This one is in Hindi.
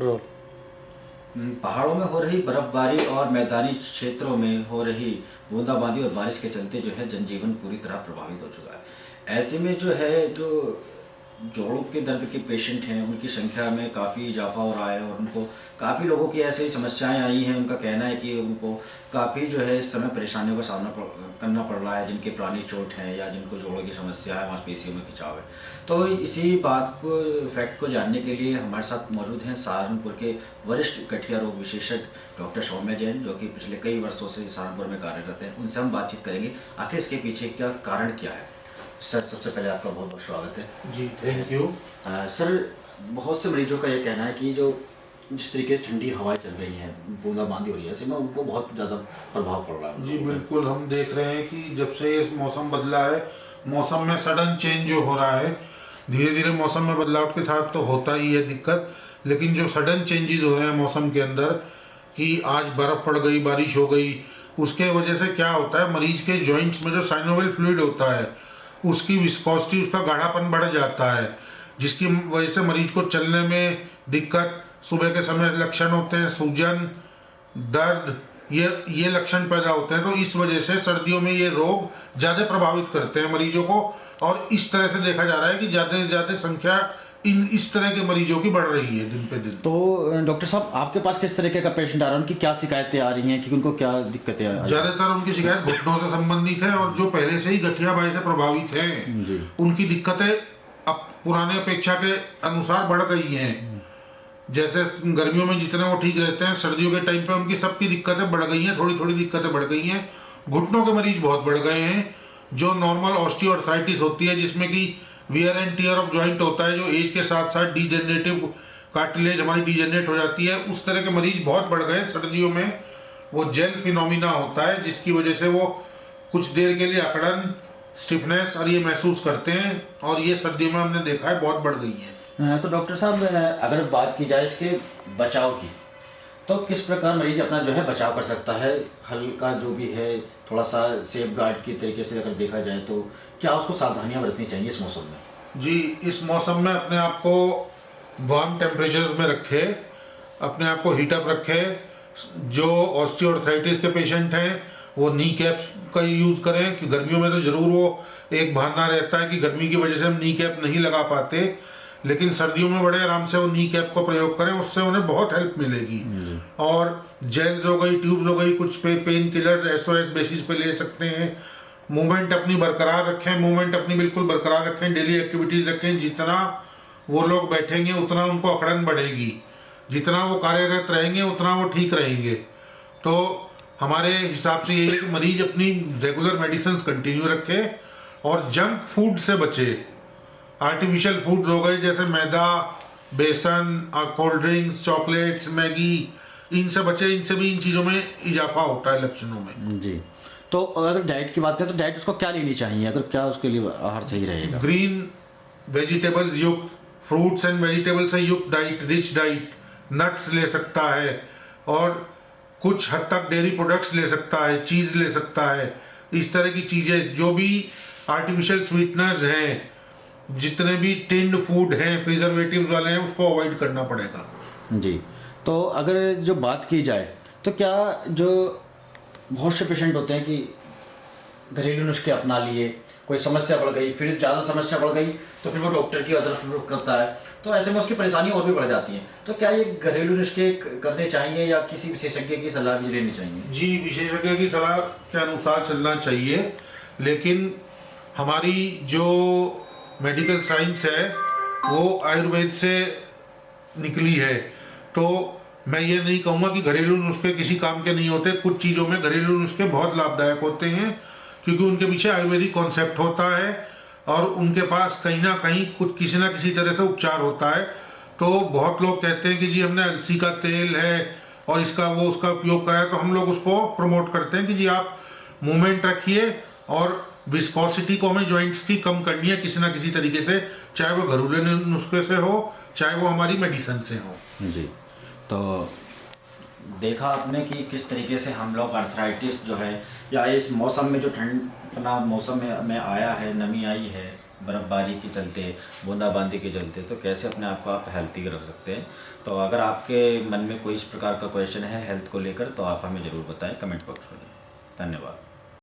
रोल। पहाड़ों में हो रही बर्फबारी और मैदानी क्षेत्रों में हो रही बूंदाबांदी और बारिश के चलते जो है जनजीवन पूरी तरह प्रभावित हो चुका है। ऐसे में जो है जो जोड़ों के दर्द के पेशेंट हैं उनकी संख्या में काफ़ी इजाफा हो रहा है और उनको काफ़ी लोगों की ऐसी समस्याएं आई हैं। उनका कहना है कि उनको काफ़ी जो है इस समय परेशानियों का सामना करना पड़ रहा है, जिनके पुरानी चोट है या जिनको जोड़ों की समस्या है, मांसपेशियों में खिंचाव है। तो इसी बात को फैक्ट को जानने के लिए हमारे साथ मौजूद हैं सहारनपुर के वरिष्ठ गठिया रोग विशेषज्ञ डॉक्टर सौम्या जैन, जो कि पिछले कई वर्षों से सहारनपुर में कार्यरत हैं। उनसे हम बातचीत करेंगे आखिर इसके पीछे क्या कारण क्या है। सर, सबसे पहले आपका बहुत बहुत स्वागत है। जी, थैंक यू। सर, बहुत से मरीजों का ये कहना है कि जो जिस तरीके से ठंडी हवाएं चल रही हैं, बूंदाबांदी हो रही है, ऐसे में उनको बहुत ज़्यादा प्रभाव पड़ रहा है। जी बिल्कुल, हम देख रहे हैं कि जब से ये मौसम बदला है, मौसम में सडन चेंज जो हो रहा है, धीरे धीरे मौसम में बदलाव के साथ तो होता ही है दिक्कत, लेकिन जो सडन चेंजेस हो रहे हैं मौसम के अंदर कि आज बर्फ़ पड़ गई, बारिश हो गई, उसके वजह से क्या होता है, मरीज के जॉइंट्स में जो साइनोवियल फ्लूइड होता है उसकी विस्कोसिटी, उसका गाढ़ापन बढ़ जाता है, जिसकी वजह से मरीज को चलने में दिक्कत, सुबह के समय लक्षण होते हैं सूजन, दर्द, ये लक्षण पैदा होते हैं। तो इस वजह से सर्दियों में ये रोग ज़्यादा प्रभावित करते हैं मरीजों को, और इस तरह से देखा जा रहा है कि ज़्यादा से ज़्यादा संख्या इस तरह के मरीजों की बढ़ रही है दिन पे दिन। तो डॉक्टर साहब, आपके पास किस तरीके का पेशेंट आ रहा है, उनकी क्या शिकायतें आ रही हैं कि उनको क्या दिक्कतें आ रही हैं? ज़्यादातर उनकी शिकायत घुटनों से संबंधित है, और जो पहले से ही गठियाबाई से प्रभावित हैं उनकी दिक्कतें अब पुराने अपेक्षा के अनुसार बढ़ गई हैं। जैसे गर्मियों में जितने वो ठीक रहते हैं, सर्दियों के टाइम पे उनकी सबकी दिक्कतें बढ़ गई हैं, थोड़ी थोड़ी दिक्कतें बढ़ गई हैं। घुटनों के मरीज बहुत बढ़ गए हैं। जो नॉर्मल ऑस्टियोआर्थराइटिस होती है, जिसमें कि wear and tear of joint होता है, जो एज के साथ साथ डीजेनरेटिव कार्टिलेज हमारी डीजेनरेट हो जाती है, उस तरह के मरीज बहुत बढ़ गए। सर्दियों में वो जेल फिनोमिना होता है, जिसकी वजह से वो कुछ देर के लिए अकड़न, स्टिफनेस और ये महसूस करते हैं, और ये सर्दियों में हमने देखा है बहुत बढ़ गई है। तो डॉक्टर साहब, अगर बात की जाए इसके बचाव की, तो किस प्रकार मरीज अपना जो है बचाव कर सकता है? हल्का जो भी है, थोड़ा सा सेफ गार्ड की तरीके से अगर देखा जाए तो क्या उसको सावधानियां बरतनी चाहिए इस मौसम में? जी, इस मौसम में अपने आप को वार्म टेम्परेचर्स में रखे, अपने आप को हीटअप रखे। जो ऑस्टियोआर्थराइटिस के पेशेंट हैं वो नी कैप्स का यूज़ करें, कि गर्मियों में तो ज़रूर वो एक बहाना रहता है कि गर्मी की वजह से हम नी कैप नहीं लगा पाते, लेकिन सर्दियों में बड़े आराम से वो नी कैप को प्रयोग करें, उससे उन्हें बहुत हेल्प मिलेगी। और जेल्स हो गई, ट्यूब्स हो गई, कुछ पेन किलर्स SOS बेसिस पे ले सकते हैं। मूवमेंट अपनी बरकरार रखें, मूवमेंट अपनी बिल्कुल बरकरार रखें, डेली एक्टिविटीज़ रखें। जितना वो लोग बैठेंगे उतना उनको अकड़न बढ़ेगी, जितना वो कार्यरत रहेंगे उतना वो ठीक रहेंगे। तो हमारे हिसाब से ये मरीज अपनी रेगुलर मेडिसिन कंटिन्यू रखे और जंक फूड से बचे। आर्टिफिशियल फूड्स हो गए जैसे मैदा, बेसन, कोल्ड ड्रिंक्स, चॉकलेट्स, मैगी, इनसे बचे। इनसे भी इन चीज़ों में इजाफा होता है लक्षणों में। जी, तो अगर डाइट की बात करें तो डाइट उसको क्या लेनी चाहिए, अगर क्या उसके लिए आहार सही रहेगा? ग्रीन वेजिटेबल्स युक्त, फ्रूट्स एंड वेजिटेबल से युक्त डाइट, रिच डाइट, नट्स ले सकता है, और कुछ हद तक डेयरी प्रोडक्ट्स ले सकता है, चीज़ ले सकता है। इस तरह की चीज़ें, जो भी आर्टिफिशियल स्वीटनर्स हैं, जितने भी टिन्ड फूड हैं, प्रिजर्वेटिव्स वाले हैं, उसको अवॉइड करना पड़ेगा। जी, तो अगर जो बात की जाए तो क्या जो बहुत से पेशेंट होते हैं कि घरेलू नुस्खे अपना लिए, कोई समस्या बढ़ गई, फिर ज़्यादा समस्या बढ़ गई तो फिर वो डॉक्टर की तरफ रुख करता है, तो ऐसे में उसकी परेशानी और भी बढ़ जाती है। तो क्या ये घरेलू नुस्खे करने चाहिए या किसी विशेषज्ञ की सलाह भी लेनी चाहिए? जी, विशेषज्ञ की सलाह के अनुसार चलना चाहिए, लेकिन हमारी जो मेडिकल साइंस है वो आयुर्वेद से निकली है। तो मैं ये नहीं कहूँगा कि घरेलू नुस्खे किसी काम के नहीं होते। कुछ चीज़ों में घरेलू नुस्खे बहुत लाभदायक होते हैं, क्योंकि उनके पीछे आयुर्वेदिक कॉन्सेप्ट होता है और उनके पास कहीं ना कहीं कुछ किसी ना किसी तरह से उपचार होता है। तो बहुत लोग कहते हैं कि जी हमने अलसी का तेल है और उसका उपयोग करा है, तो हम लोग उसको प्रमोट करते हैं कि जी आप मूवमेंट रखिए और विस्कोसिटी को हमें जॉइंट्स की कम करनी है किसी ना किसी तरीके से, चाहे वो घरेलू नुस्खे से हो, चाहे वो हमारी मेडिसिन से हो। जी, तो देखा आपने कि किस तरीके से हम लोग आर्थराइटिस जो है, या इस मौसम में जो ठंड अपना मौसम में आया है, नमी आई है, बर्फ़बारी के चलते, बूंदाबांदी के चलते, तो कैसे अपने आप को आप हेल्थी रख सकते हैं। तो अगर आपके मन में कोई इस प्रकार का क्वेश्चन है हेल्थ को लेकर, तो आप हमें ज़रूर बताएं कमेंट बॉक्स में। धन्यवाद।